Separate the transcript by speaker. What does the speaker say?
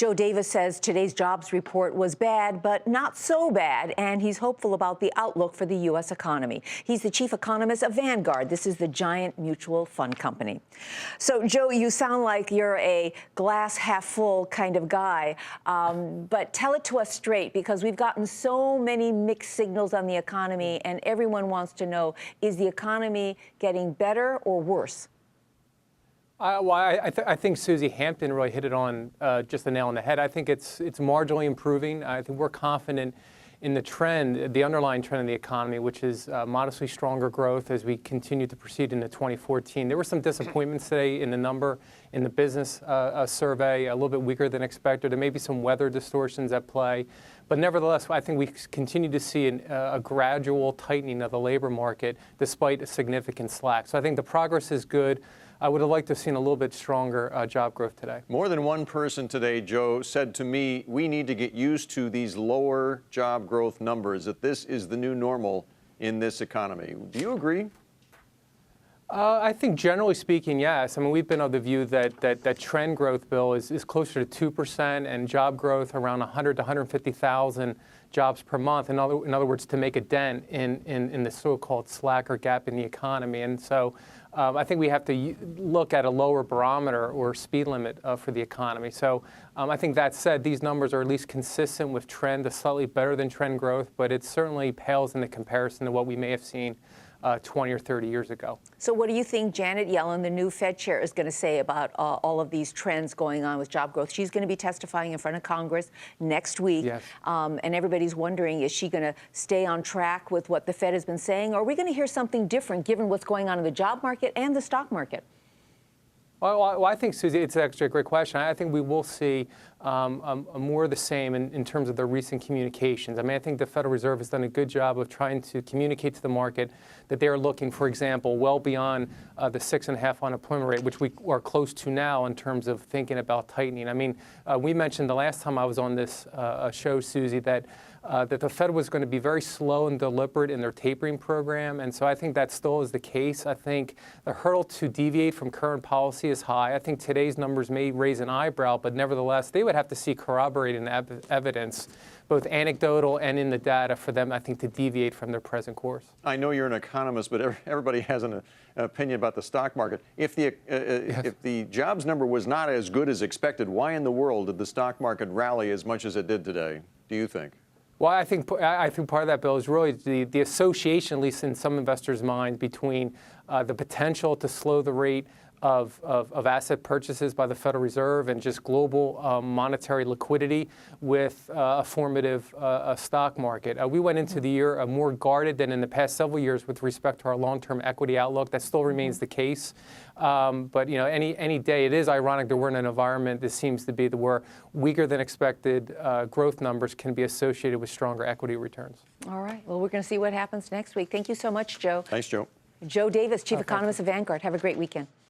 Speaker 1: Joe Davis says today's jobs report was bad, but not so bad, and he's hopeful about the outlook for the U.S. economy. He's the chief economist of Vanguard. This is the giant mutual fund company. So, Joe, you sound like you're a glass half full kind of guy, but tell it to us straight, because we've gotten so many mixed signals on the economy, and everyone wants to know, is the economy getting better or worse?
Speaker 2: I think Susie Hampton really hit it on just the nail on the head. I think it's marginally improving. I think we're confident in the trend, the underlying trend in the economy, which is modestly stronger growth as we continue to proceed into 2014. There were some disappointments today in the number in the business survey, a little bit weaker than expected. There may be some weather distortions at play. But nevertheless, I think we continue to see a gradual tightening of the labor market despite a significant slack. So I think the progress is good. I would have liked to have seen a little bit stronger job growth today.
Speaker 3: More than one person today, Joe, said to me, we need to get used to these lower job growth numbers, that this is the new normal in this economy. Do you agree?
Speaker 2: I think generally speaking, yes. I mean, we've been of the view that trend growth, Bill, is closer to 2% and job growth around 100 to 150,000 jobs per month. In other words, to make a dent in the so-called slack or gap in the economy. And so I think we have to look at a lower barometer or speed limit for the economy. So I think that said, these numbers are at least consistent with trend, slightly better than trend growth, but it certainly pales in the comparison to what we may have seen 20 or 30 years ago. So
Speaker 1: what do you think Janet Yellen, the new Fed chair, is going to say about all of these trends going on with job growth? She's going to be testifying in front of Congress next week.
Speaker 2: Yes.
Speaker 1: And everybody's wondering, is she going to stay on track with what the Fed has been saying? Or are we going to hear something different given what's going on in the job market and the stock market?
Speaker 2: Well, I think, Susie, it's actually a great question. I think we will see more of the same in terms of the recent communications. I mean, I think the Federal Reserve has done a good job of trying to communicate to the market that they are looking, for example, well beyond the 6.5% unemployment rate, which we are close to now in terms of thinking about tightening. I mean, we mentioned the last time I was on this show, Susie, that the Fed was going to be very slow and deliberate in their tapering program, and so I think that still is the case. I think the hurdle to deviate from current policy is high. I think today's numbers may raise an eyebrow, but nevertheless, they would have to see corroborating evidence, both anecdotal and in the data, for them, I think, to deviate from their present course.
Speaker 3: I know you're an economist, but everybody has an opinion about the stock market. If the jobs number was not as good as expected, why in the world did the stock market rally as much as it did today, do you think?
Speaker 2: Well, I think part of that, Bill, is really the association, at least in some investors' mind, between the potential to slow the rate of asset purchases by the Federal Reserve and just global monetary liquidity with a formative stock market. We went into the year more guarded than in the past several years with respect to our long-term equity outlook. That still remains the case. But you know, any day, it is ironic that we're in an environment that seems to be where weaker than expected growth numbers can be associated with stronger equity returns.
Speaker 1: All right. Well, we're going to see what happens next week. Thank you so much, Joe.
Speaker 3: Thanks, Joe.
Speaker 1: Joe Davis, Chief Economist of Vanguard. Have a great weekend.